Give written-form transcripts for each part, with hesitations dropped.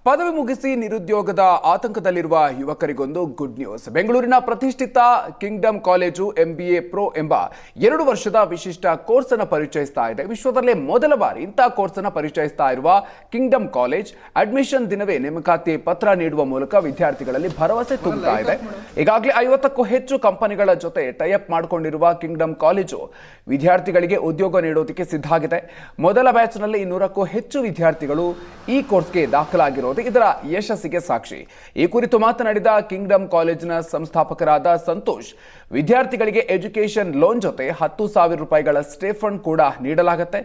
ಪದವಿ ಮುಗಿಸಿ ನಿರುದ್ಯೋಗದ ಆತಂಕದಲ್ಲಿರುವ ಯುವಕರಿಗೊಂದು ಗುಡ್ ನ್ಯೂಸ್. ಬೆಂಗಳೂರಿನ ಪ್ರತಿಷ್ಠಿತ ಕಿಂಗ್ಡಮ್ ಕಾಲೇಜು MBA Pro ಎಂಬ 2 ವರ್ಷದ ವಿಶಿಷ್ಟ ಕೋರ್ಸ್ ಅನ್ನು ಪರಿಚಯಿಸ್ತಾ ಇದೆ. ವಿಶ್ವದಲ್ಲೇ ಮೊದಲ ಬಾರಿ ಇಂಥ ಕೋರ್ಸ್ ಅನ್ನು ಪರಿಚಯಿಸ್ತಾ ಇರುವ ಕಿಂಗ್ಡಮ್ ಕಾಲೇಜ್ ಅಡ್ಮಿಷನ್ ದಿನವೇ ನೇಮಕಾತಿ ಪತ್ರ ನೀಡುವ ಮೂಲಕ ವಿದ್ಯಾರ್ಥಿಗಳಲ್ಲಿ ಭರವಸೆ ತುಂಬುತ್ತಾ ಇದೆ. ಈಗಾಗಲೇ 50ಕ್ಕೂ ಹೆಚ್ಚು ಕಂಪನಿಗಳ ಜೊತೆ ಟೈ ಅಪ್ ಮಾಡಿಕೊಂಡಿರುವ ಕಿಂಗ್ಡಮ್ ಕಾಲೇಜು ವಿದ್ಯಾರ್ಥಿಗಳಿಗೆ ಉದ್ಯೋಗ ನೀಡೋದಕ್ಕೆ ಸಿದ್ಧ ಆಗಿದೆ. ಮೊದಲ ಬ್ಯಾಚ್ನಲ್ಲಿ 200ಕ್ಕೂ ಹೆಚ್ಚು ವಿದ್ಯಾರ್ಥಿಗಳು ಈ ಕೋರ್ಸ್ಗೆ ದಾಖಲಾಗಿರೋದು ಇದರ ಯಶಸ್ಸಿಗೆ ಸಾಕ್ಷಿ. ಈ ಕುರಿತು ಮಾತನಾಡಿದ ಕಿಂಗ್ಡಮ್ ಕಾಲೇಜಿನ ಸಂಸ್ಥಾಪಕರಾದ ಸಂತೋಷ್, ವಿದ್ಯಾರ್ಥಿಗಳಿಗೆ ಎಜುಕೇಷನ್ ಲೋನ್ ಜೊತೆ 10,000 ರೂಪಾಯಿಗಳ ಸ್ಟೇ ಫಂಡ್ ಕೂಡ ನೀಡಲಾಗುತ್ತೆ.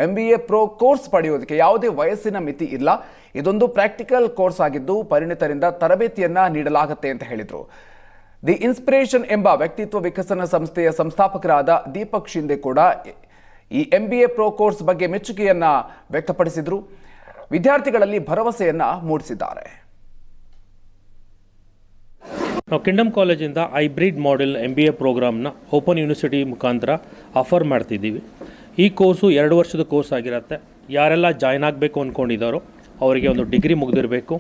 MBA Pro ಕೋರ್ಸ್ ಪಡೆಯೋದಕ್ಕೆ ಯಾವುದೇ ವಯಸ್ಸಿನ ಮಿತಿ ಇಲ್ಲ. ಇದೊಂದು ಪ್ರಾಕ್ಟಿಕಲ್ ಕೋರ್ಸ್ ಆಗಿದ್ದು ಪರಿಣಿತರಿಂದ ತರಬೇತಿಯನ್ನ ನೀಡಲಾಗುತ್ತೆ ಅಂತ ಹೇಳಿದ್ರು. ದಿ ಇನ್ಸ್ಪಿರೇಷನ್ ಎಂಬ ವ್ಯಕ್ತಿತ್ವ ವಿಕಸನ ಸಂಸ್ಥೆಯ ಸಂಸ್ಥಾಪಕರಾದ ದೀಪಕ್ ಶಿಂದೆ ಕೂಡ ಈ MBA Pro ಕೋರ್ಸ್ ಬಗ್ಗೆ ಮೆಚ್ಚುಗೆಯನ್ನ ವ್ಯಕ್ತಪಡಿಸಿದ್ರು. ವಿದ್ಯಾರ್ಥಿಗಳಲ್ಲಿ ಭರವಸೆಯನ್ನ ಮೂಡಿಸಿದ್ದಾರೆ. ನಾವು ಕಿಂಗ್ಡಮ್ ಕಾಲೇಜಿಂದ ಹೈಬ್ರಿಡ್ ಮಾಡೆಲ್ MBA ಪ್ರೋಗ್ರಾಮ್ನ ಓಪನ್ ಯೂನಿವರ್ಸಿಟಿ ಮುಖಾಂತರ ಆಫರ್ ಮಾಡ್ತಿದ್ದೀವಿ. ಈ ಕೋರ್ಸು 2 ವರ್ಷದ ಕೋರ್ಸ್ ಆಗಿರುತ್ತೆ. ಯಾರೆಲ್ಲ ಜಾಯ್ನ್ ಆಗಬೇಕು ಅಂದ್ಕೊಂಡಿದ್ದಾರೋ ಅವರಿಗೆ ಒಂದು ಡಿಗ್ರಿ ಮುಗಿದಿರಬೇಕು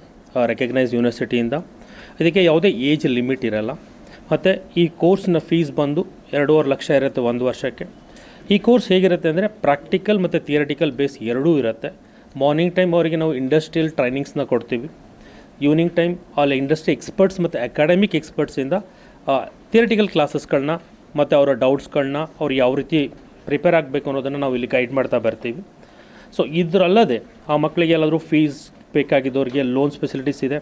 ರೆಕಗ್ನೈಸ್ ಯೂನಿವರ್ಸಿಟಿಯಿಂದ. ಇದಕ್ಕೆ ಯಾವುದೇ ಏಜ್ ಲಿಮಿಟ್ ಇರಲ್ಲ. ಮತ್ತು ಈ ಕೋರ್ಸ್ನ ಫೀಸ್ ಬಂದು 2.5 ಲಕ್ಷ ಇರುತ್ತೆ 1 ವರ್ಷಕ್ಕೆ. ಈ ಕೋರ್ಸ್ ಹೇಗಿರುತ್ತೆ ಅಂದರೆ ಪ್ರಾಕ್ಟಿಕಲ್ ಮತ್ತು ಥಿಯರಿಟಿಕಲ್ ಬೇಸ್ ಎರಡೂ ಇರುತ್ತೆ. ಮಾರ್ನಿಂಗ್ ಟೈಮ್ ಅವರಿಗೆ ನಾವು ಇಂಡಸ್ಟ್ರಿಯಲ್ ಟ್ರೈನಿಂಗ್ಸ್ನ ಕೊಡ್ತೀವಿ. ಈವ್ನಿಂಗ್ ಟೈಮ್ ಅಲ್ಲಿ ಇಂಡಸ್ಟ್ರಿ ಎಕ್ಸ್ಪರ್ಟ್ಸ್ ಮತ್ತು ಅಕಾಡೆಮಿಕ್ ಎಕ್ಸ್ಪರ್ಟ್ಸಿಂದ ಥಿಯರಿಟಿಕಲ್ ಕ್ಲಾಸಸ್ಗಳನ್ನ ಮತ್ತು ಅವರ ಡೌಟ್ಸ್ಗಳನ್ನ ಅವ್ರು ಯಾವ ರೀತಿ ಪ್ರಿಪೇರ್ ಆಗಬೇಕು ಅನ್ನೋದನ್ನು ನಾವು ಇಲ್ಲಿ ಗೈಡ್ ಮಾಡ್ತಾ ಬರ್ತೀವಿ. ಸೊ ಇದರಲ್ಲದೆ ಆ ಮಕ್ಕಳಿಗೆ ಎಲ್ಲಾದರೂ ಫೀಸ್ ಬೇಕಾಗಿದ್ದವ್ರಿಗೆ ಲೋನ್ಸ್ ಫೆಸಿಲಿಟೀಸ್ ಇದೆ.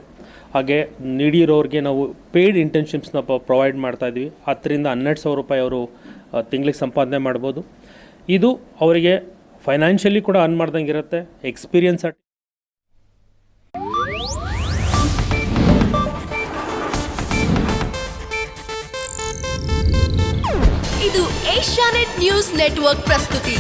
ಹಾಗೆ ನೀಡಿರೋರಿಗೆ ನಾವು ಪೇಯ್ಡ್ ಇಂಟರ್ನ್ಶಿಪ್ಸ್ನ ಪ್ರೊವೈಡ್ ಮಾಡ್ತಾಯಿದ್ವಿ. 10,000 ರಿಂದ 12,000 ರೂಪಾಯಿ ಅವರು ತಿಂಗಳಿಗೆ ಸಂಪಾದನೆ ಮಾಡ್ಬೋದು. ಇದು ಅವರಿಗೆ ಫೈನಾನ್ಷಿಯಲಿ ಕೂಡ ಅರ್ನ್ ಮಾಡ್ದಂಗೆ ಇರುತ್ತೆ. ಎಕ್ಸ್ಪೀರಿಯನ್ಸ್ ಇದು ಏಷ್ಯಾನೆಟ್ ನ್ಯೂಸ್ ನೆಟ್ವರ್ಕ್ ಪ್ರಸ್ತುತಿ.